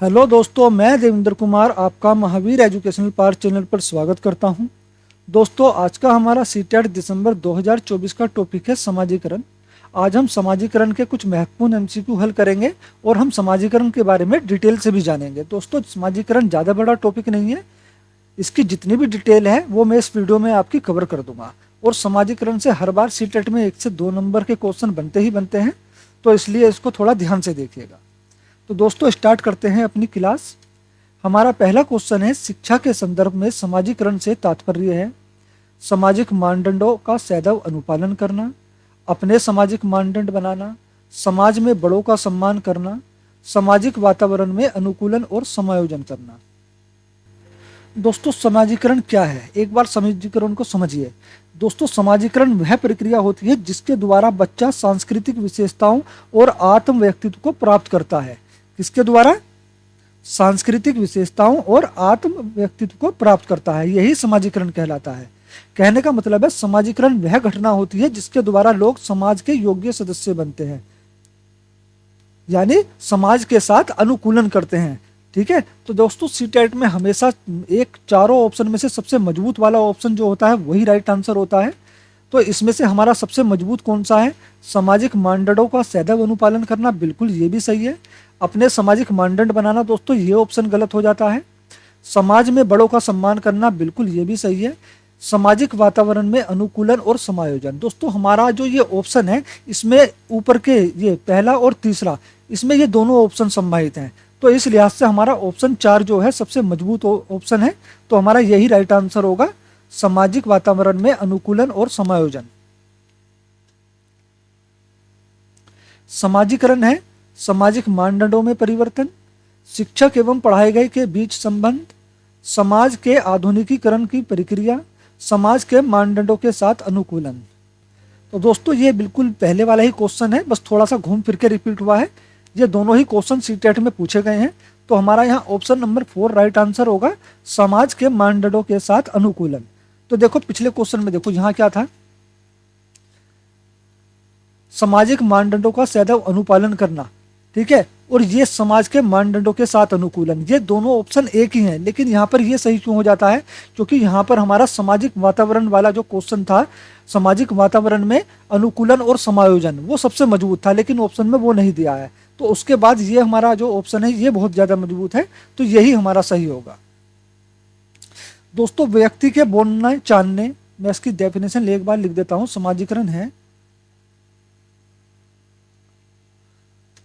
Hello दोस्तों, मैं देवेंद्र कुमार आपका महावीर एजुकेशनल पार्क चैनल पर स्वागत करता हूं। दोस्तों, आज का हमारा सीटेट दिसंबर 2024 का टॉपिक है समाजीकरण। आज हम समाजीकरण के कुछ महत्वपूर्ण एमसीक्यू हल करेंगे और हम समाजीकरण के बारे में डिटेल से भी जानेंगे। दोस्तों, समाजीकरण ज़्यादा बड़ा टॉपिक नहीं है, इसकी जितनी भी डिटेल है वो मैं इस वीडियो में आपकी कवर कर दूंगा। और समाजीकरण से हर बार सीटेट में 1 से 2 नंबर के क्वेश्चन बनते ही बनते हैं, तो इसलिए इसको थोड़ा ध्यान से देखिएगा। तो दोस्तों, स्टार्ट करते हैं अपनी क्लास। हमारा पहला क्वेश्चन है, शिक्षा के संदर्भ में समाजीकरण से तात्पर्य है सामाजिक मानदंडों का सदैव अनुपालन करना, अपने सामाजिक मानदंड बनाना, समाज में बड़ों का सम्मान करना, सामाजिक वातावरण में अनुकूलन और समायोजन करना। दोस्तों, समाजीकरण क्या है? एक बार समाजीकरण को समझिए। दोस्तों, समाजीकरण वह प्रक्रिया होती है जिसके द्वारा बच्चा सांस्कृतिक विशेषताओं और आत्म व्यक्तित्व को प्राप्त करता है। किसके द्वारा? सांस्कृतिक विशेषताओं और आत्म व्यक्तित्व को प्राप्त करता है, यही समाजीकरण कहलाता है। कहने का मतलब है, समाजीकरण वह घटना होती है जिसके द्वारा लोग समाज के योग्य सदस्य बनते हैं, यानी समाज के साथ अनुकूलन करते हैं। ठीक है, तो दोस्तों, सीटेट में हमेशा एक चारों ऑप्शन में से सबसे मजबूत वाला ऑप्शन जो होता है वही राइट आंसर होता है। तो इसमें से हमारा सबसे मजबूत कौन सा है? सामाजिक मानदंडों का सदैव अनुपालन करना, बिल्कुल ये भी सही है। अपने सामाजिक मानदंड बनाना, दोस्तों ये ऑप्शन गलत हो जाता है। समाज में बड़ों का सम्मान करना, बिल्कुल ये भी सही है। सामाजिक वातावरण में अनुकूलन और समायोजन, दोस्तों हमारा जो ये ऑप्शन है इसमें ऊपर के ये पहला और तीसरा, इसमें ये दोनों ऑप्शन सम्मानित हैं। तो इस लिहाज से हमारा ऑप्शन 4 जो है सबसे मजबूत ऑप्शन है, तो हमारा यही राइट आंसर होगा, सामाजिक वातावरण में अनुकूलन और समायोजन। समाजीकरण है सामाजिक मानदंडों में परिवर्तन, शिक्षक एवं पढ़ाए गए के बीच संबंध, समाज के आधुनिकीकरण की प्रक्रिया, समाज के मानदंडों के साथ अनुकूलन। तो दोस्तों, ये बिल्कुल पहले वाला ही क्वेश्चन है, बस थोड़ा सा घूम फिर के रिपीट हुआ है। ये दोनों ही क्वेश्चन सीटेट में पूछे गए हैं, तो हमारा यहाँ ऑप्शन नंबर 4 राइट आंसर होगा, समाज के मानदंडों के साथ अनुकूलन। तो देखो पिछले क्वेश्चन में देखो यहाँ क्या था, सामाजिक मानदंडों का सदैव अनुपालन करना। ठीक है, और ये समाज के मानदंडों के साथ अनुकूलन, ये दोनों ऑप्शन एक ही हैं। लेकिन यहाँ पर ये सही क्यों हो जाता है? क्योंकि यहाँ पर हमारा सामाजिक वातावरण वाला जो क्वेश्चन था, सामाजिक वातावरण में अनुकूलन और समायोजन, वो सबसे मजबूत था, लेकिन ऑप्शन में वो नहीं दिया है। तो उसके बाद ये हमारा जो ऑप्शन है ये बहुत ज्यादा मजबूत है, तो यही हमारा सही होगा। दोस्तों, व्यक्ति के बोलने जानने, मैं इसकी डेफिनेशन एक बार लिख देता हूं। समाजीकरण है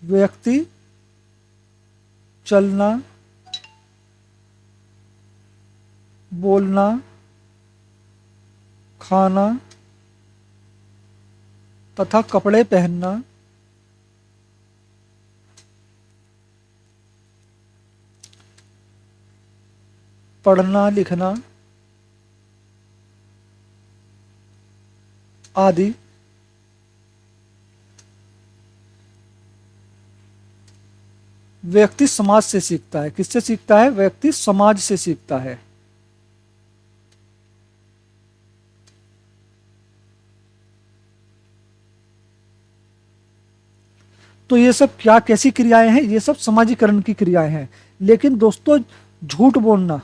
व्यक्ति चलना, बोलना, खाना तथा कपड़े पहनना, पढ़ना लिखना आदि व्यक्ति समाज से सीखता है। किससे सीखता है? व्यक्ति समाज से सीखता है। तो ये सब क्या कैसी क्रियाएं हैं? ये सब समाजीकरण की क्रियाएं हैं। लेकिन दोस्तों, झूठ बोलना,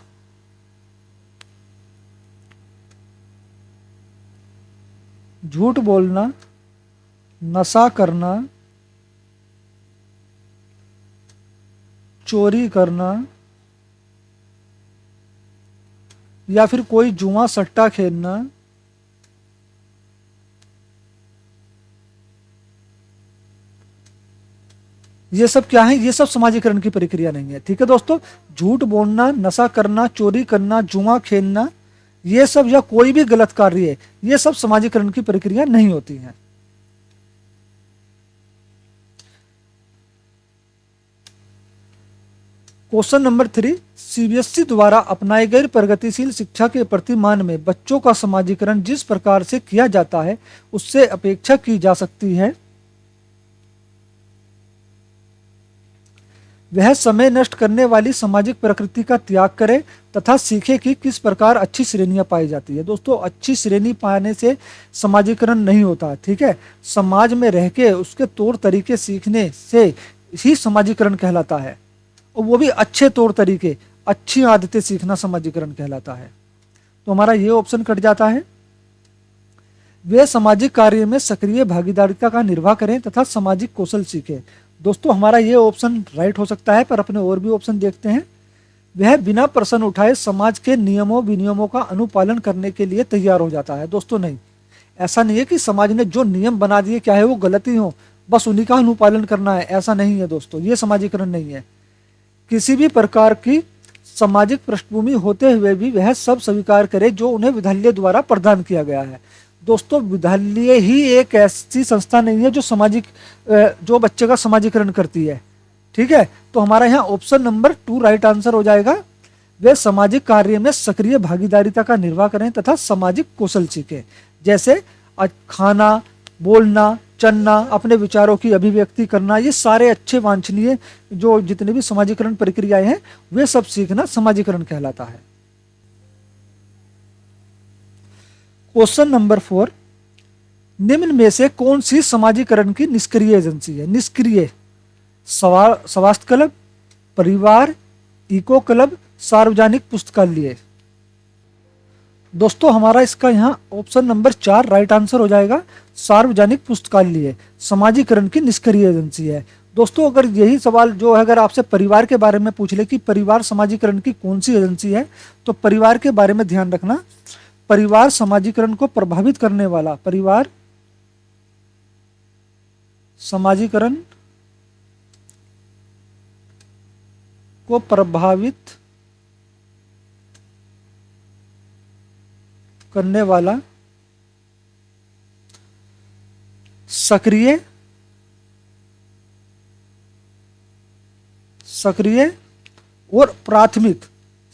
झूठ बोलना, नशा करना, चोरी करना, या फिर कोई जुआ सट्टा खेलना, ये सब क्या है? ये सब समाजीकरण की प्रक्रिया नहीं है। ठीक है दोस्तों, झूठ बोलना, नशा करना, चोरी करना, जुआ खेलना, ये सब या कोई भी गलत कार्य, ये सब समाजीकरण की प्रक्रिया नहीं होती है। क्वेश्चन नंबर 3, सीबीएसई द्वारा अपनाई गई प्रगतिशील शिक्षा के प्रतिमान में बच्चों का समाजीकरण जिस प्रकार से किया जाता है उससे अपेक्षा की जा सकती है वह समय नष्ट करने वाली सामाजिक प्रकृति का त्याग करे तथा सीखे कि किस प्रकार अच्छी श्रेणियां पाई जाती है। दोस्तों, अच्छी श्रेणी पाने से समाजीकरण नहीं होता। ठीक है, समाज में रह के उसके तौर तरीके सीखने से ही समाजीकरण कहलाता है। और वो भी अच्छे तौर तरीके, अच्छी आदतें सीखना समाजीकरण कहलाता है। तो हमारा ये ऑप्शन कट जाता है। वे सामाजिक कार्य में सक्रिय भागीदारिता का निर्वाह करें तथा सामाजिक कौशल सीखें। दोस्तों हमारा ये ऑप्शन राइट हो सकता है, पर अपने और भी ऑप्शन देखते हैं। वह बिना प्रश्न उठाए समाज के नियमों विनियमों का अनुपालन करने के लिए तैयार हो जाता है। दोस्तों नहीं, ऐसा नहीं है कि समाज ने जो नियम बना दिए चाहे वो गलत ही हो, बस उन्हीं का अनुपालन करना है, ऐसा नहीं है दोस्तों, ये समाजीकरण नहीं है। किसी भी प्रकार की सामाजिक पृष्ठभूमि होते हुए भी वह सब स्वीकार करे जो उन्हें विद्यालय द्वारा प्रदान किया गया है। दोस्तों विद्यालय ही एक ऐसी संस्था नहीं है जो बच्चे का समाजीकरण करती है। ठीक है, तो हमारा यहाँ ऑप्शन नंबर 2 राइट आंसर हो जाएगा। वे सामाजिक कार्य में सक्रिय भागीदारिता का निर्वाह करें तथा सामाजिक कौशल सीखें, जैसे खाना, बोलना, चलना, अपने विचारों की अभिव्यक्ति करना, ये सारे अच्छे वांछनीय जो जितने भी समाजीकरण प्रक्रियाएं हैं वे सब सीखना समाजीकरण कहलाता है। क्वेश्चन नंबर 4, निम्न में से कौन सी समाजीकरण की निष्क्रिय एजेंसी है? निष्क्रिय, स्वास्थ्य क्लब, परिवार, इको क्लब, सार्वजनिक पुस्तकालय। दोस्तों हमारा इसका यहाँ ऑप्शन नंबर 4 राइट आंसर हो जाएगा। सार्वजनिक पुस्तकालय समाजीकरण की निष्क्रिय एजेंसी है। दोस्तों अगर यही सवाल जो है अगर आपसे परिवार के बारे में पूछ ले कि परिवार समाजीकरण की कौन सी एजेंसी है, तो परिवार के बारे में ध्यान रखना। परिवार समाजीकरण को प्रभावित करने वाला, परिवार समाजीकरण को प्रभावित करने वाला सक्रिय और प्राथमिक,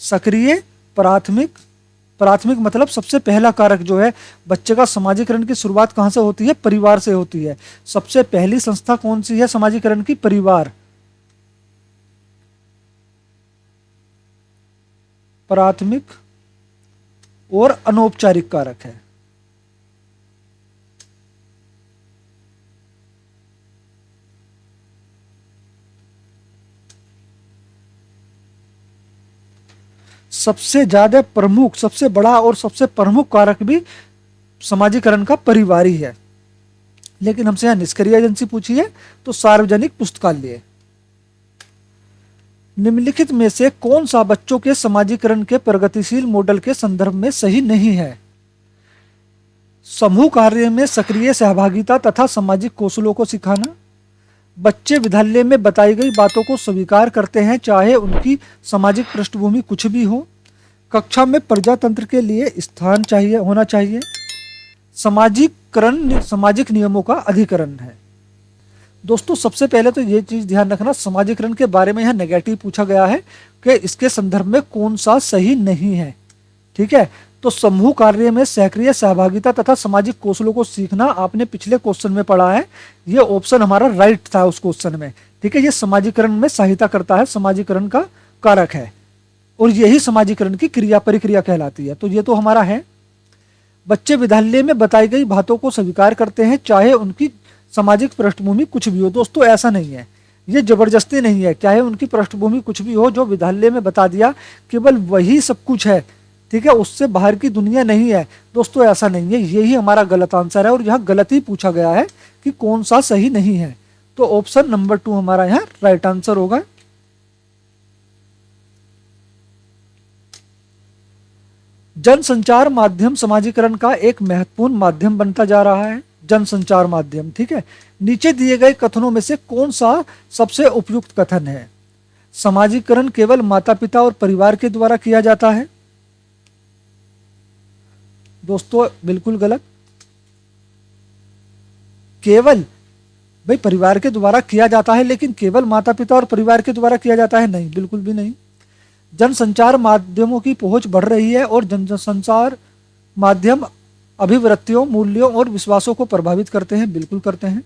सक्रिय प्राथमिक मतलब सबसे पहला कारक जो है बच्चे का समाजीकरण की शुरुआत कहां से होती है? परिवार से होती है। सबसे पहली संस्था कौन सी है समाजीकरण की? परिवार। प्राथमिक और अनौपचारिक कारक है। सबसे ज्यादा प्रमुख, सबसे बड़ा और सबसे प्रमुख कारक भी समाजीकरण का परिवार ही है। लेकिन हमसे यहां निष्क्रिय एजेंसी पूछी है तो सार्वजनिक पुस्तकालय। निम्नलिखित में से कौन सा बच्चों के समाजीकरण के प्रगतिशील मॉडल के संदर्भ में सही नहीं है? समूह कार्य में सक्रिय सहभागिता तथा सामाजिक कौशलों को सिखाना, बच्चे विद्यालय में बताई गई बातों को स्वीकार करते हैं चाहे उनकी सामाजिक पृष्ठभूमि कुछ भी हो, कक्षा में प्रजातंत्र के लिए स्थान होना चाहिए, समाजीकरण सामाजिक नियमों का अधिकरण है। दोस्तों सबसे पहले तो ये चीज ध्यान रखना, समाजीकरण के बारे में यहाँ नेगेटिव पूछा गया है कि इसके संदर्भ में कौन सा सही नहीं है। ठीक है, तो समूह कार्य में सक्रिय सहभागिता तथा सामाजिक कौशलों को सीखना आपने पिछले क्वेश्चन में पढ़ा है, ये ऑप्शन हमारा राइट था उस क्वेश्चन में। ठीक है, ये समाजीकरण में सहायता करता है, समाजीकरण का कारक है और यही समाजीकरण की क्रिया परिक्रिया कहलाती है। तो ये तो हमारा है। बच्चे विद्यालय में बताई गई बातों को स्वीकार करते हैं चाहे उनकी सामाजिक पृष्ठभूमि कुछ भी हो। दोस्तों ऐसा नहीं है, ये जबरदस्ती नहीं है, चाहे उनकी पृष्ठभूमि कुछ भी हो, जो विद्यालय में बता दिया केवल वही सब कुछ है। ठीक है, उससे बाहर की दुनिया नहीं है। दोस्तों ऐसा नहीं है, यही हमारा गलत आंसर है और यहाँ गलत ही पूछा गया है कि कौन सा सही नहीं है। तो ऑप्शन नंबर 2 हमारा यहाँ राइट आंसर होगा। जनसंचार माध्यम समाजीकरण का एक महत्वपूर्ण माध्यम बनता जा रहा है। जनसंचार माध्यम, ठीक है। नीचे दिए गए कथनों में से कौन सा सबसे उपयुक्त कथन है? समाजीकरण केवल माता पिता और परिवार के द्वारा किया जाता है। दोस्तों बिल्कुल गलत। केवल भाई परिवार के द्वारा किया जाता है, लेकिन केवल माता पिता और परिवार के द्वारा किया जाता है? नहीं, बिल्कुल भी नहीं। जनसंचार माध्यमों की पहुंच बढ़ रही है और जनसंचार माध्यम अभिवृत्तियों, मूल्यों और विश्वासों को प्रभावित करते हैं। बिल्कुल करते हैं।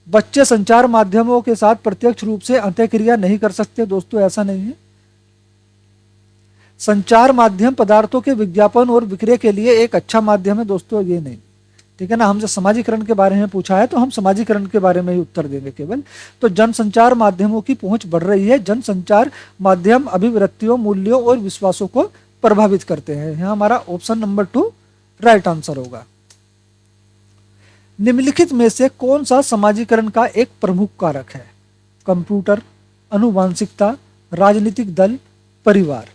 बच्चे संचार माध्यमों के साथ प्रत्यक्ष रूप से अंतःक्रिया नहीं कर सकते। दोस्तों ऐसा नहीं है। संचार माध्यम पदार्थों के विज्ञापन और विक्रय के लिए एक अच्छा माध्यम है। दोस्तों ये नहीं। ठीक है ना। हमसे समाजीकरण के बारे में पूछा है तो हम समाजीकरण के बारे में ही उत्तर देंगे केवल। तो जनसंचार माध्यमों की पहुंच बढ़ रही है। जनसंचार माध्यम अभिवृत्तियों, मूल्यों और विश्वासों को प्रभावित करते हैं। यहाँ हमारा ऑप्शन नंबर 2 राइट आंसर होगा। निम्नलिखित में से कौन सा समाजीकरण का एक प्रमुख कारक है? कंप्यूटर, आनुवांशिकता, राजनीतिक दल, परिवार।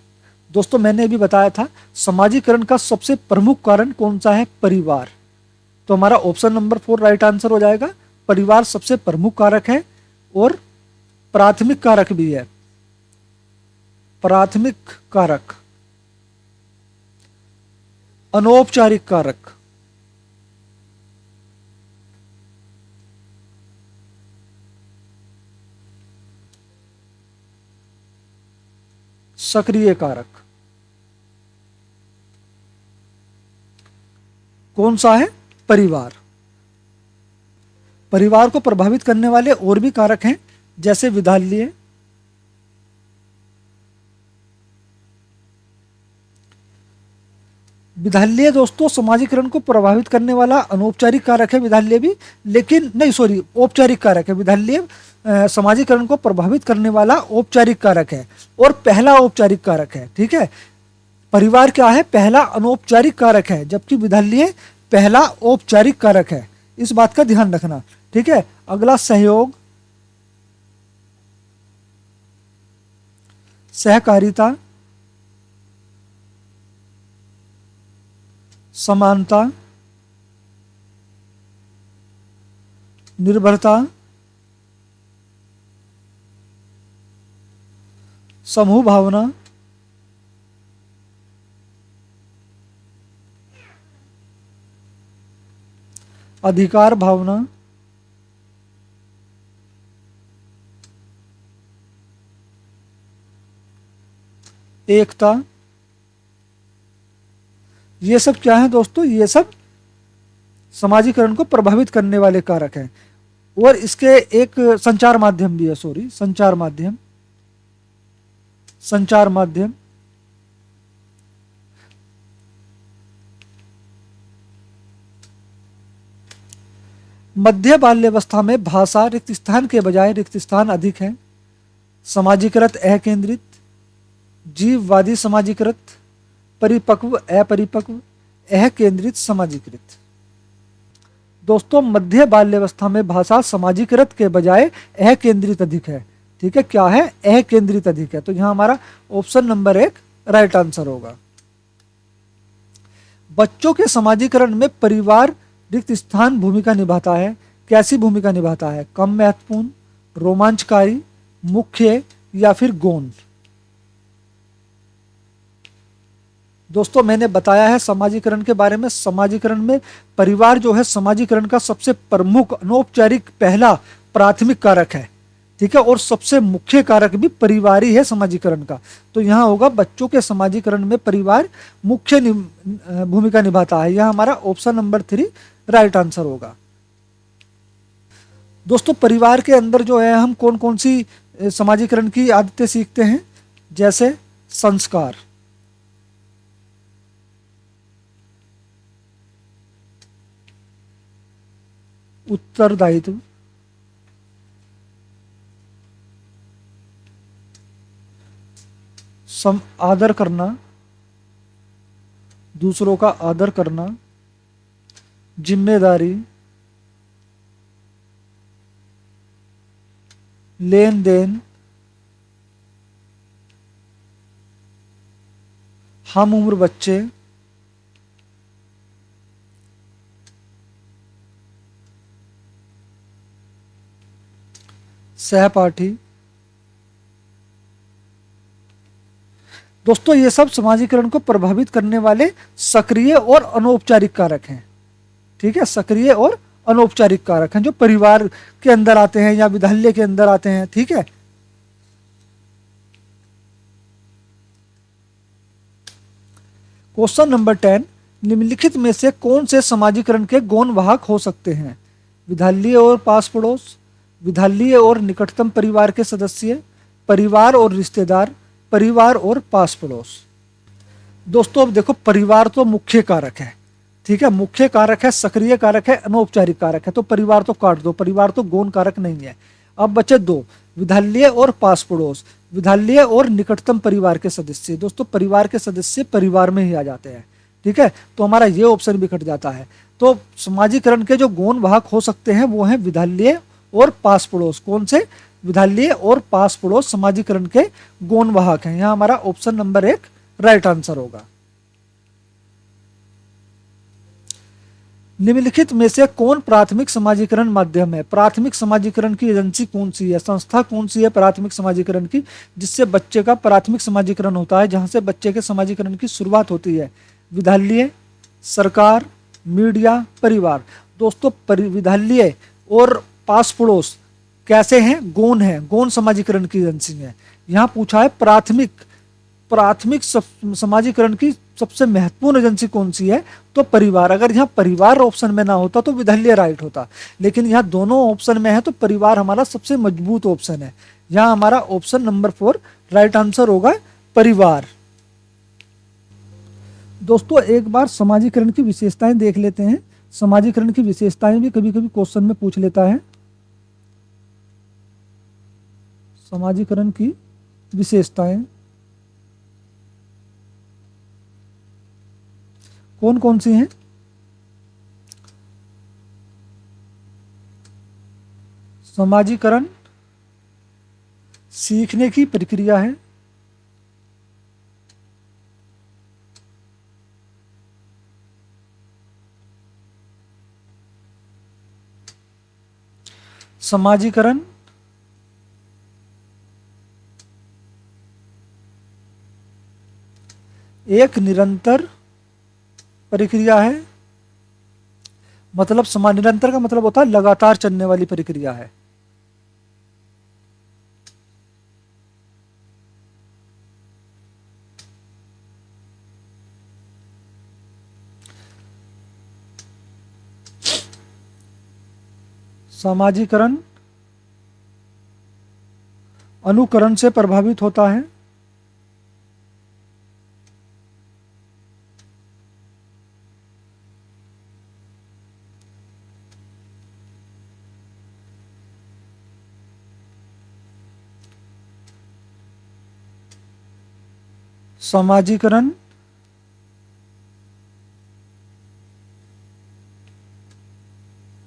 दोस्तों मैंने अभी बताया था समाजीकरण का सबसे प्रमुख कारण कौन सा है? परिवार। तो हमारा ऑप्शन नंबर 4 राइट आंसर हो जाएगा। परिवार सबसे प्रमुख कारक है और प्राथमिक कारक भी है। प्राथमिक कारक, अनौपचारिक कारक, सक्रिय कारक। कौन सा है? परिवार। परिवार को प्रभावित करने वाले और भी कारक हैं, जैसे विद्यालय, विद्यालय दोस्तों समाजीकरण को प्रभावित करने वाला अनौपचारिक कारक है। विद्यालय भी, लेकिन नहीं सॉरी औपचारिक कारक है। विद्यालय समाजीकरण को प्रभावित करने वाला औपचारिक कारक है और पहला औपचारिक कारक है। ठीक है, परिवार क्या है? पहला अनौपचारिक कारक है, जबकि विद्यालय पहला औपचारिक कारक है। इस बात का ध्यान रखना। ठीक है, अगला सहयोग, सहकारिता, समानता, निर्भरता, समूह भावना, अधिकार भावना, एकता। ये सब क्या है दोस्तों? ये सब समाजीकरण को प्रभावित करने वाले कारक हैं। और इसके एक संचार माध्यम भी है, सॉरी संचार माध्यम, संचार माध्यम, मध्य बाल्यावस्था में भाषा रिक्त स्थान के बजाय रिक्त स्थान अधिक है। समाजीकृत अकेंद्रित, जीववादी समाजीकृत, परिपक्व अपरिपक्व, अकेंद्रित समाजीकृत। दोस्तों मध्य बाल्यावस्था में भाषा समाजीकृत के बजाय अकेंद्रित अधिक है। ठीक है, क्या है? अकेंद्रित अधिक है। तो यहां हमारा ऑप्शन नंबर 1 राइट आंसर होगा। बच्चों के समाजीकरण में परिवार रिक्त स्थान भूमिका निभाता है। कैसी भूमिका निभाता है? कम महत्वपूर्ण, रोमांचकारी, मुख्य या फिर गौण? दोस्तों मैंने बताया है समाजीकरण के बारे में। समाजीकरण में परिवार जो है समाजीकरण का सबसे प्रमुख अनौपचारिक पहला प्राथमिक कारक है। ठीक है, और सबसे मुख्य कारक भी परिवार ही है समाजीकरण का। तो यहाँ होगा बच्चों के समाजीकरण में परिवार मुख्य भूमिका निभाता है। यह हमारा ऑप्शन नंबर 3 राइट आंसर होगा। दोस्तों परिवार के अंदर जो है हम कौन कौन सी समाजीकरण की आदतें सीखते हैं? जैसे संस्कार, उत्तरदायित्व, आदर करना, दूसरों का आदर करना, जिम्मेदारी, लेन देन, हम उम्र बच्चे, सहपाठी। दोस्तों ये सब समाजीकरण को प्रभावित करने वाले सक्रिय और अनौपचारिक कारक हैं। ठीक है, सक्रिय और अनौपचारिक कारक हैं जो परिवार के अंदर आते हैं या विद्यालय के अंदर आते हैं। ठीक है, क्वेश्चन नंबर 10, निम्नलिखित में से कौन से समाजीकरण के गौण वाहक हो सकते हैं? विद्यालय और पास पड़ोस, विद्यालय और निकटतम परिवार के सदस्य, परिवार और रिश्तेदार, परिवार और पास पड़ोस। दोस्तों अब देखो परिवार तो मुख्य कारक है। ठीक है, मुख्य कारक है, सक्रिय कारक है, अनौपचारिक कारक है। तो परिवार तो काट दो, परिवार तो गौण कारक नहीं है। अब बचे दो, विद्यालय और पास पड़ोस। विद्यालय और निकटतम परिवार के सदस्य। दोस्तों परिवार के सदस्य परिवार में ही आ जाते हैं। ठीक है, तो हमारा ये ऑप्शन भी कट जाता है। तो समाजीकरण के जो गौण वाहक हो सकते हैं वो है विद्यालय और पास पड़ोस। कौन से? विद्यालय और पास पड़ोस समाजीकरण के गौण वाहक हैं। यहाँ हमारा ऑप्शन नंबर 1 राइट आंसर होगा। निम्नलिखित में से कौन प्राथमिक समाजीकरण माध्यम है? प्राथमिक समाजीकरण की एजेंसी कौन सी है, संस्था कौन सी है प्राथमिक समाजीकरण की, जिससे बच्चे का प्राथमिक समाजीकरण होता है, जहां से बच्चे के समाजीकरण की शुरुआत होती है? विद्यालय, सरकार, मीडिया, परिवार। दोस्तों विद्यालय और पास पड़ोस कैसे हैं? गौण है, गौण समाजीकरण की एजेंसी है। यहाँ पूछा है प्राथमिक समाजीकरण की सबसे महत्वपूर्ण एजेंसी कौन सी है? तो परिवार। अगर यहाँ परिवार ऑप्शन में ना होता तो विद्यालय राइट होता, लेकिन यहाँ दोनों ऑप्शन में है तो परिवार हमारा सबसे मजबूत ऑप्शन है। यहाँ हमारा ऑप्शन नंबर 4 राइट आंसर होगा, परिवार। दोस्तों एक बार समाजीकरण की विशेषताएं देख लेते हैं। समाजीकरण की विशेषताएं भी कभी कभी क्वेश्चन में पूछ लेता है। समाजीकरण की विशेषताएं कौन कौन सी हैं? समाजीकरण सीखने की प्रक्रिया है, समाजीकरण एक निरंतर प्रक्रिया है। मतलब निरंतर का मतलब होता है लगातार चलने वाली प्रक्रिया है। समाजीकरण अनुकरण से प्रभावित होता है। समाजीकरण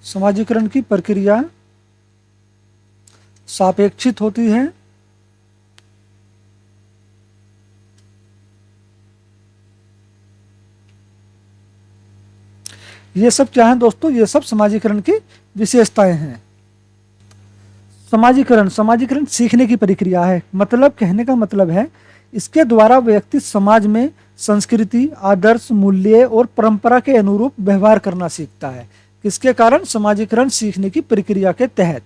समाजीकरण की प्रक्रिया सापेक्षित होती है। ये सब क्या है दोस्तों? ये सब समाजीकरण की विशेषताएं हैं। समाजीकरण सीखने की प्रक्रिया है। मतलब कहने का मतलब है इसके द्वारा व्यक्ति समाज में संस्कृति, आदर्श, मूल्य और परंपरा के अनुरूप व्यवहार करना सीखता है। किसके कारण? समाजीकरण सीखने की प्रक्रिया के तहत।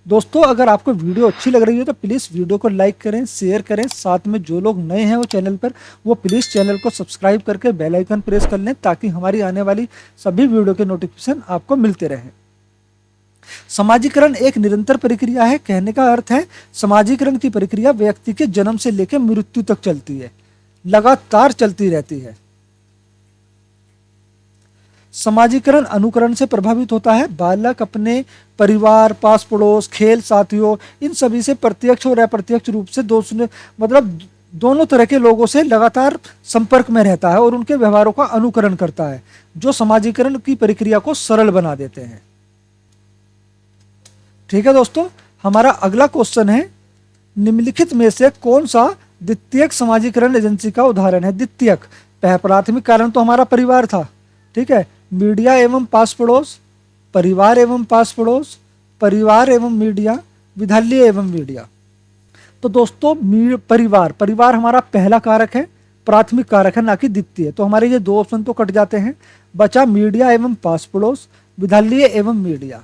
दोस्तों अगर आपको वीडियो अच्छी लग रही है तो प्लीज़ वीडियो को लाइक करें, शेयर करें। साथ में जो लोग नए हैं वो चैनल पर, वो प्लीज़ चैनल को सब्सक्राइब करके बेल आइकन प्रेस कर लें, ताकि हमारी आने वाली सभी वीडियो के नोटिफिकेशन आपको मिलते रहें। समाजीकरण एक निरंतर प्रक्रिया है। कहने का अर्थ है समाजीकरण की प्रक्रिया व्यक्ति के जन्म से लेकर मृत्यु तक चलती है, लगातार चलती रहती है। समाजीकरण अनुकरण से प्रभावित होता है। बालक अपने परिवार, पास पड़ोस, खेल साथियों, इन सभी से प्रत्यक्ष और अप्रत्यक्ष रूप से दोनों तरह के लोगों से लगातार संपर्क में रहता है और उनके व्यवहारों का अनुकरण करता है, जो समाजीकरण की प्रक्रिया को सरल बना देते हैं। ठीक है दोस्तों, हमारा अगला क्वेश्चन है, निम्नलिखित में से कौन सा द्वितीयक समाजीकरण एजेंसी का उदाहरण है? द्वितीयक, प्राथमिक कारण तो हमारा परिवार था। ठीक है, मीडिया एवं पास पड़ोस, परिवार एवं पास पड़ोस, परिवार एवं मीडिया, विद्यालय एवं मीडिया। तो दोस्तों परिवार हमारा पहला कारक है, प्राथमिक कारक है, ना कि द्वितीय। तो हमारे ये दो ऑप्शन तो कट जाते हैं। बचा मीडिया एवं पास पड़ोस, विद्यालय एवं मीडिया।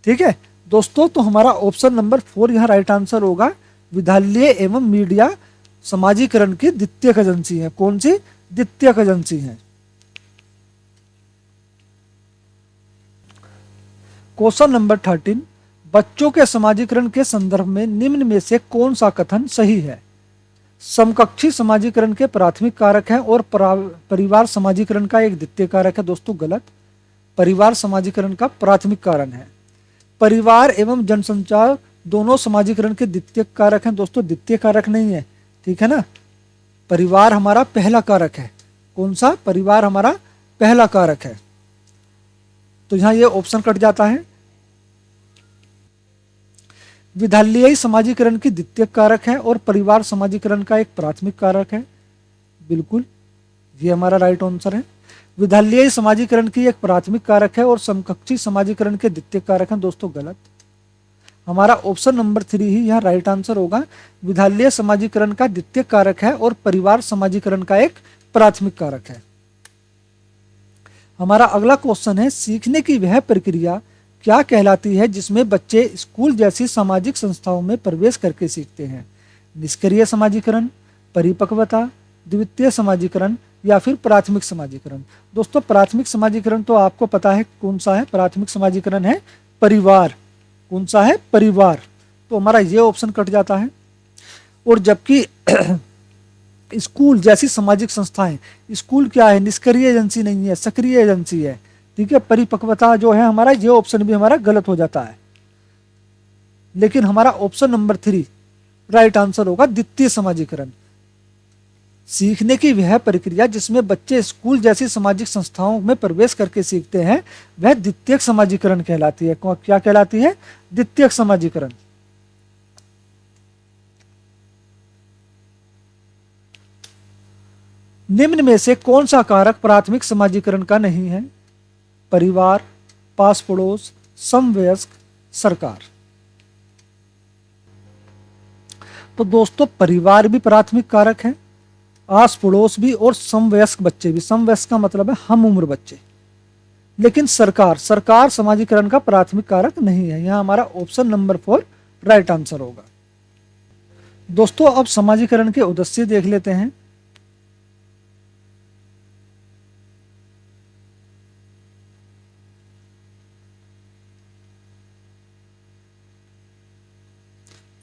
ठीक है दोस्तों, तो हमारा ऑप्शन नंबर 4 यहाँ राइट आंसर होगा। विद्यालय एवं मीडिया समाजीकरण की द्वितीयक एजेंसी है। कौन सी? द्वितीयक एजेंसी है। क्वेश्चन नंबर 13, बच्चों के समाजीकरण के संदर्भ में निम्न में से कौन सा कथन सही है? समकक्षी समाजीकरण के प्राथमिक कारक है और परिवार समाजीकरण का एक द्वितीय कारक है। दोस्तों गलत, परिवार समाजीकरण का प्राथमिक कारण है। परिवार एवं जनसंचार दोनों समाजीकरण के द्वितीय कारक हैं। दोस्तों द्वितीय कारक नहीं है, ठीक है ना। परिवार हमारा पहला कारक है। कौन सा? परिवार हमारा पहला कारक है। तो यहां ये ऑप्शन कट जाता है। विद्यालयी समाजीकरण की द्वितीय कारक है और परिवार समाजीकरण का एक प्राथमिक कारक है। बिल्कुल, ये हमारा राइट आंसर है। विद्यालयी समाजीकरण की एक प्राथमिक कारक है और समकक्षी समाजीकरण के द्वितीय कारक है। दोस्तों गलत, हमारा ऑप्शन नंबर 3 ही यहाँ राइट आंसर होगा। विद्यालय समाजीकरण का द्वितीय कारक है और परिवार समाजीकरण का एक प्राथमिक कारक है। हमारा अगला क्वेश्चन है, सीखने की वह प्रक्रिया क्या कहलाती है जिसमें बच्चे स्कूल जैसी सामाजिक संस्थाओं में प्रवेश करके सीखते हैं? निष्क्रिय समाजीकरण, परिपक्वता, द्वितीय समाजीकरण या फिर प्राथमिक समाजीकरण? दोस्तों प्राथमिक समाजीकरण तो आपको पता है कौन सा है। प्राथमिक समाजीकरण है परिवार। कौन सा है? परिवार। तो हमारा ये ऑप्शन कट जाता है। और जबकि स्कूल जैसी सामाजिक संस्थाएं, स्कूल क्या है? निष्क्रिय एजेंसी नहीं है, सक्रिय एजेंसी है, ठीक है। परिपक्वता जो है हमारा, ये ऑप्शन भी हमारा गलत हो जाता है। लेकिन हमारा ऑप्शन नंबर 3 राइट आंसर होगा, द्वितीय समाजीकरण। सीखने की वह प्रक्रिया जिसमें बच्चे स्कूल जैसी सामाजिक संस्थाओं में प्रवेश करके सीखते हैं वह द्वितीयक समाजीकरण कहलाती है। क्या कहलाती है? द्वितीयक समाजीकरण। निम्न में से कौन सा कारक प्राथमिक समाजीकरण का नहीं है? परिवार, पास पड़ोस, समवयस्क, सरकार। तो दोस्तों परिवार भी प्राथमिक कारक है, आस पड़ोस भी और समवयस्क बच्चे भी। समवयस्क का मतलब है हम उम्र बच्चे। लेकिन सरकार समाजीकरण का प्राथमिक कारक नहीं है। यहां हमारा ऑप्शन नंबर 4 राइट आंसर होगा। दोस्तों अब समाजीकरण के उद्देश्य देख लेते हैं।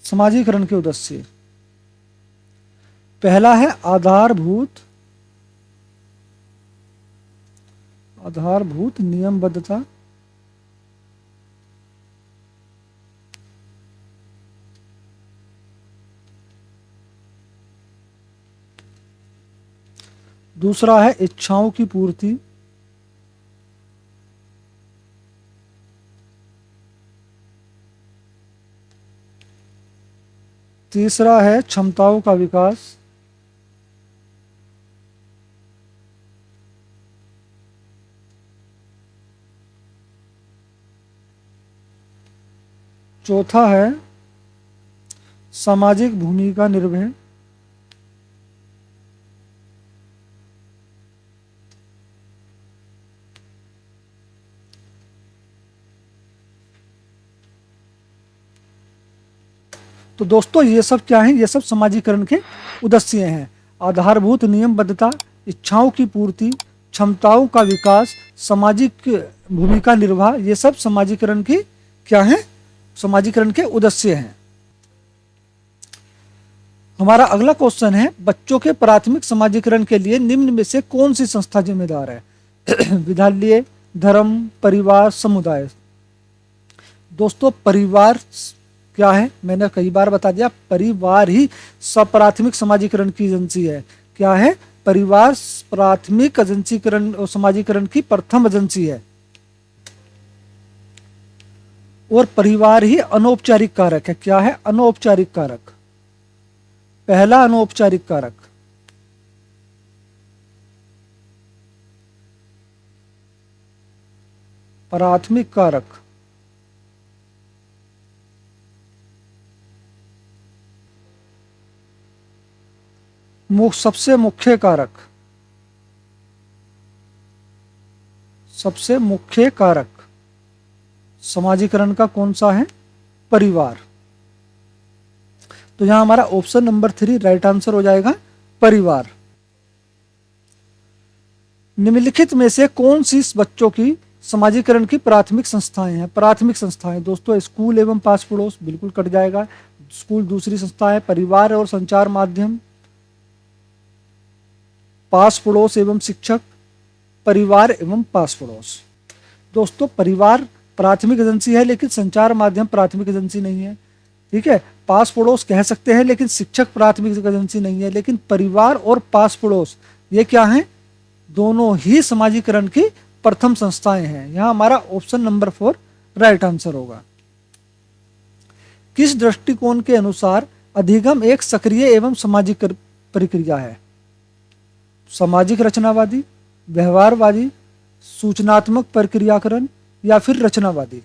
समाजीकरण के उद्देश्य, पहला है आधारभूत नियमबद्धता। दूसरा है इच्छाओं की पूर्ति। तीसरा है क्षमताओं का विकास। चौथा है सामाजिक भूमिका निर्वहन। तो दोस्तों ये सब क्या है? ये सब समाजीकरण के उद्देश्य हैं। आधारभूत नियमबद्धता, इच्छाओं की पूर्ति, क्षमताओं का विकास, सामाजिक भूमिका निर्वाह, ये सब समाजीकरण की क्या है? समाजीकरण के उद्देश्य हैं। हमारा अगला क्वेश्चन है, बच्चों के प्राथमिक समाजीकरण के लिए निम्न में से कौन सी संस्था जिम्मेदार है? विद्यालय, धर्म, परिवार, समुदाय। दोस्तों परिवार क्या है? मैंने कई बार बता दिया, परिवार ही प्राथमिक समाजीकरण की एजेंसी है। क्या है? परिवार प्राथमिक एजेंसीकरण और समाजीकरण की प्रथम एजेंसी है। और परिवार ही अनौपचारिक कारक है। क्या है? अनौपचारिक कारक। पहला अनौपचारिक कारक, प्राथमिक कारक, सबसे मुख्य कारक, सबसे मुख्य कारक समाजीकरण का कौन सा है? परिवार। तो यहां हमारा ऑप्शन नंबर 3 राइट आंसर हो जाएगा, परिवार। निम्नलिखित में से कौन सी बच्चों की समाजीकरण की प्राथमिक संस्थाएं हैं? प्राथमिक संस्थाएं दोस्तों स्कूल एवं पास पड़ोस, बिल्कुल कट जाएगा। स्कूल दूसरी संस्था है। परिवार और संचार माध्यम, पास पड़ोस एवं शिक्षक, परिवार एवं पास पड़ोस। दोस्तों परिवार प्राथमिक एजेंसी है लेकिन संचार माध्यम प्राथमिक एजेंसी नहीं है, ठीक है। पास पड़ोस कह सकते हैं लेकिन शिक्षक प्राथमिक एजेंसी नहीं है, लेकिन परिवार और पास पड़ोस ये क्या है, दोनों ही समाजीकरण की प्रथम संस्थाएं हैं। यहां हमारा ऑप्शन नंबर 4 राइट आंसर होगा। किस दृष्टिकोण के अनुसार अधिगम एक सक्रिय एवं सामाजिक प्रक्रिया है? सामाजिक रचनावादी, व्यवहारवादी, सूचनात्मक प्रक्रियाकरण या फिर रचनावादी?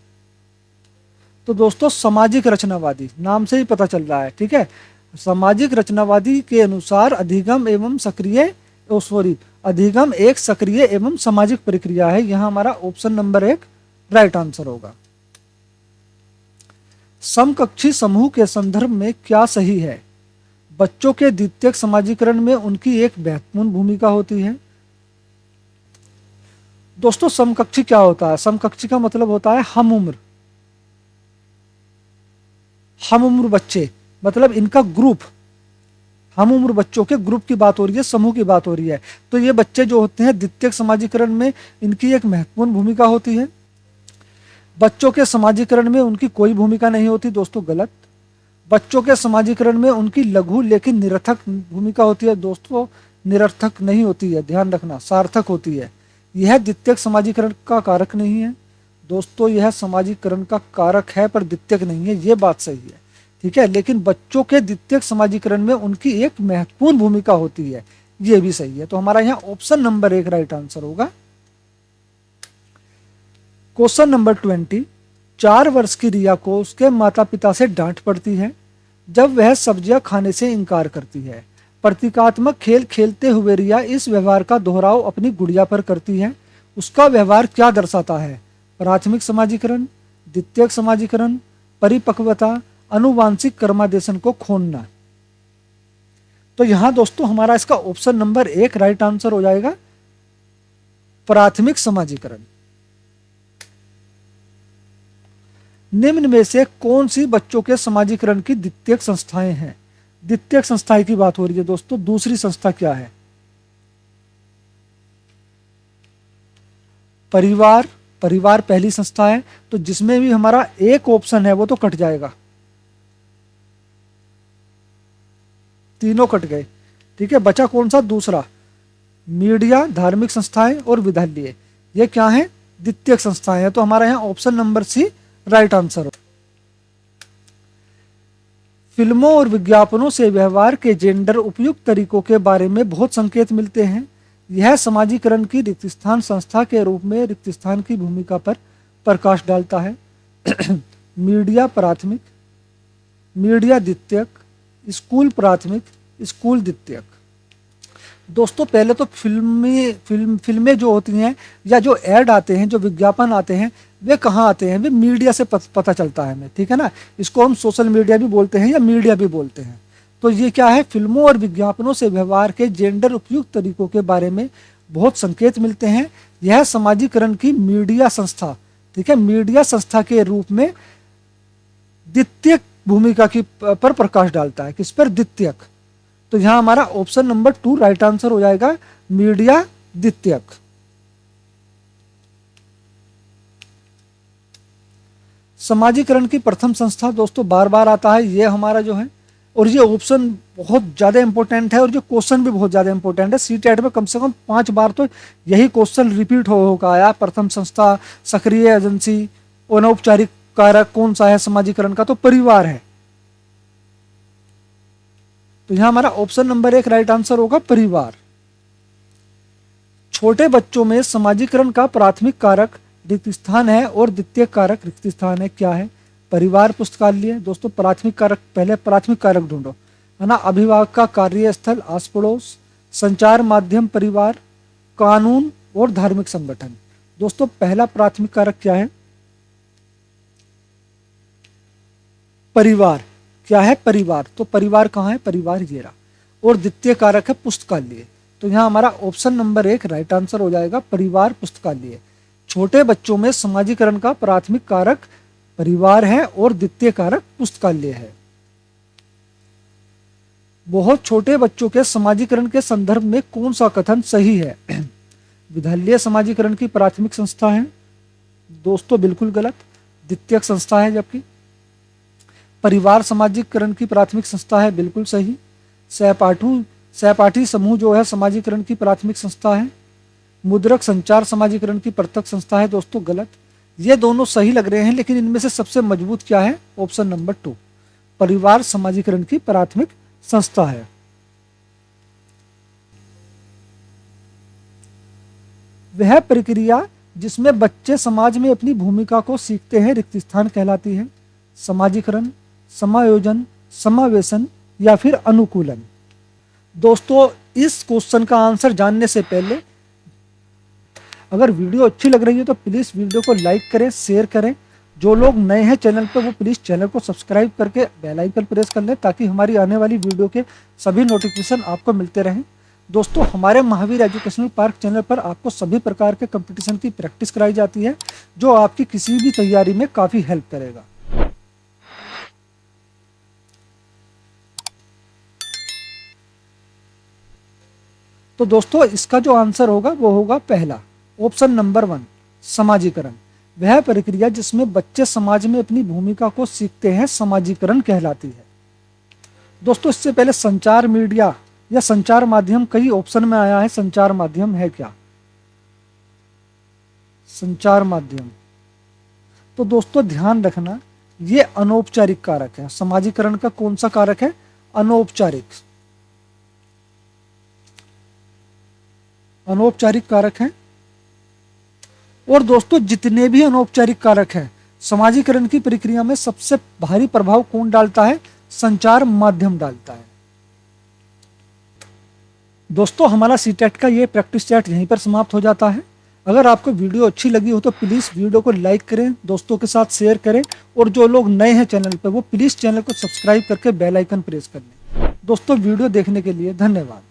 तो दोस्तों सामाजिक रचनावादी, नाम से ही पता चल रहा है, ठीक है। सामाजिक रचनावादी के अनुसार अधिगम एवं सक्रिय अधिगम एक सक्रिय एवं सामाजिक प्रक्रिया है। यहां हमारा ऑप्शन नंबर 1 राइट आंसर होगा। समकक्षी समूह के संदर्भ में क्या सही है? बच्चों के द्वितीयक समाजीकरण में उनकी एक महत्वपूर्ण भूमिका होती है। दोस्तों समकक्षी क्या होता है? समकक्षी का मतलब होता है हम उम्र बच्चे, मतलब इनका ग्रुप, हम उम्र बच्चों के ग्रुप की बात हो रही है, समूह की बात हो रही है। तो ये बच्चे जो होते हैं द्वितीयक समाजीकरण में इनकी एक महत्वपूर्ण भूमिका होती है। बच्चों के समाजीकरण में उनकी कोई भूमिका नहीं होती, दोस्तों गलत। बच्चों के समाजीकरण में उनकी लघु लेकिन निरर्थक भूमिका होती है। दोस्तों निरर्थक नहीं होती है, ध्यान रखना, सार्थक होती है। यह द्वितीयक समाजीकरण का कारक नहीं है। दोस्तों यह समाजीकरण का कारक है पर द्वितीयक नहीं है, ये बात सही है, ठीक है। लेकिन बच्चों के द्वितीयक समाजीकरण में उनकी एक महत्वपूर्ण भूमिका होती है, ये भी सही है। तो हमारा यहाँ ऑप्शन नंबर 1 राइट आंसर होगा। क्वेश्चन नंबर 20, 4 वर्ष की रिया को उसके माता पिता से डांट पड़ती है जब वह सब्जियां खाने से इनकार करती है। प्रतीकात्मक खेल खेलते हुए रिया इस व्यवहार का दोहराव अपनी गुड़िया पर करती है। उसका व्यवहार क्या दर्शाता है? प्राथमिक समाजीकरण, द्वितीयक समाजीकरण, परिपक्वता, अनुवांशिक क्रमादेशन को खोना। तो यहां दोस्तों हमारा इसका ऑप्शन नंबर 1 राइट आंसर हो जाएगा, प्राथमिक समाजीकरण। निम्न में से कौन सी बच्चों के समाजीकरण की द्वितीयक संस्थाएं हैं? द्वितीयक संस्थाएं की बात हो रही है दोस्तों। दूसरी संस्था क्या है? परिवार। परिवार पहली संस्था है, तो जिसमें भी हमारा एक ऑप्शन है वो तो कट जाएगा, तीनों कट गए, ठीक है। बचा कौन सा? दूसरा। मीडिया, धार्मिक संस्थाएं और विद्यालय, ये क्या है? द्वितीयक संस्थाएं हैं। तो हमारा यहाँ option number C right answer हो। फिल्मों और विज्ञापनों से व्यवहार के जेंडर उपयुक्त तरीकों के बारे में बहुत संकेत मिलते हैं। यह समाजीकरण की रिक्तस्थान संस्था के रूप में रिक्तस्थान की भूमिका पर प्रकाश डालता है। मीडिया प्राथमिक, मीडिया द्वितीयक, स्कूल प्राथमिक, स्कूल द्वितीयक। दोस्तों पहले तो फिल्में जो होती हैं या जो ऐड आते हैं, जो विज्ञापन आते हैं, वे कहाँ आते हैं? वे मीडिया से पता चलता है हमें, ठीक है ना। इसको हम सोशल मीडिया भी बोलते हैं या मीडिया भी बोलते हैं। तो ये क्या है? फिल्मों और विज्ञापनों से व्यवहार के जेंडर उपयुक्त तरीकों के बारे में बहुत संकेत मिलते हैं। यह समाजीकरण की मीडिया संस्था, ठीक है, मीडिया संस्था के रूप में द्वितीयक भूमिका की पर प्रकाश डालता है। किस पर? द्वितीयक। तो यहां हमारा ऑप्शन नंबर 2 राइट आंसर हो जाएगा, मीडिया द्वितीयक। समाजीकरण की प्रथम संस्था दोस्तों बार बार आता है, ये हमारा जो है, और ये ऑप्शन बहुत ज़्यादा इंपॉर्टेंट है और जो क्वेश्चन भी बहुत ज़्यादा इंपॉर्टेंट है। सीटेट में कम से कम 5 बार तो यही क्वेश्चन रिपीट होगा आया। प्रथम संस्था, सक्रिय एजेंसी, अनौपचारिक कारक कौन सा है समाजीकरण का? तो परिवार है। तो यहां हमारा ऑप्शन नंबर 1 राइट आंसर होगा, परिवार। छोटे बच्चों में समाजीकरण का प्राथमिक कारक रिक्तस्थान है और द्वितीयक कारक रिक्तस्थान है। क्या है? परिवार, पुस्तकालय। दोस्तों प्राथमिक कारक, पहले प्राथमिक कारक ढूंढो, है ना। अभिभावक का कार्यस्थल, आस पड़ोस, संचार माध्यम परिवार, कानून और धार्मिक संगठन। दोस्तों पहला प्राथमिक कारक क्या है? परिवार। क्या है? परिवार। तो परिवार कहाँ है? परिवार ये रहा। और द्वितीय कारक है पुस्तकालय। तो यहाँ हमारा ऑप्शन नंबर 1 राइट आंसर हो जाएगा, परिवार पुस्तकालय। छोटे बच्चों में समाजीकरण का प्राथमिक कारक परिवार है और द्वितीय कारक पुस्तकालय है। बहुत छोटे बच्चों के समाजीकरण के संदर्भ में कौन सा कथन सही है? विद्यालय समाजीकरण की प्राथमिक संस्था है। दोस्तों बिल्कुल गलत, द्वितीयक संस्था है। जबकि परिवार समाजीकरण की प्राथमिक संस्था है, बिल्कुल सही। सहपाठी समूह जो है समाजीकरण की प्राथमिक संस्था है। मुद्रक संचार समाजीकरण की प्रत्यक्ष संस्था है। दोस्तों गलत, ये दोनों सही लग रहे हैं, लेकिन इनमें से सबसे मजबूत क्या है? ऑप्शन नंबर 2, परिवार समाजीकरण की प्राथमिक संस्था है। वह प्रक्रिया जिसमें बच्चे समाज में अपनी भूमिका को सीखते हैं रिक्त स्थान कहलाती है। समाजीकरण, समायोजन, समावेशन या फिर अनुकूलन। दोस्तों इस क्वेश्चन का आंसर जानने से पहले अगर वीडियो अच्छी लग रही है तो प्लीज़ वीडियो को लाइक करें, शेयर करें। जो लोग नए हैं चैनल पर वो प्लीज़ चैनल को सब्सक्राइब करके बेल आइकन प्रेस कर लें, ताकि हमारी आने वाली वीडियो के सभी नोटिफिकेशन आपको मिलते रहें। दोस्तों हमारे महावीर एजुकेशनल पार्क चैनल पर आपको सभी प्रकार के कंपटीशन की प्रैक्टिस कराई जाती है, जो आपकी किसी भी तैयारी में काफ़ी हेल्प करेगा। तो दोस्तों इसका जो आंसर होगा वो होगा पहला, ऑप्शन नंबर 1, समाजीकरण। वह प्रक्रिया जिसमें बच्चे समाज में अपनी भूमिका को सीखते हैं समाजीकरण कहलाती है। दोस्तों इससे पहले संचार मीडिया या संचार माध्यम कई ऑप्शन में आया है। संचार माध्यम है क्या? संचार माध्यम, तो दोस्तों ध्यान रखना ये अनौपचारिक कारक है। समाजीकरण का कौन सा कारक है? अनौपचारिक, अनौपचारिक कारक है। और दोस्तों जितने भी अनौपचारिक कारक हैं, समाजीकरण की प्रक्रिया में सबसे भारी प्रभाव कौन डालता है? संचार माध्यम डालता है। दोस्तों हमारा सीटेट का ये प्रैक्टिस सेट यहीं पर समाप्त हो जाता है। अगर आपको वीडियो अच्छी लगी हो तो प्लीज़ वीडियो को लाइक करें, दोस्तों के साथ शेयर करें, और जो लोग नए हैं चैनल पर वो प्लीज़ चैनल को सब्सक्राइब करके बेल आइकन प्रेस कर लें। दोस्तों वीडियो देखने के लिए धन्यवाद।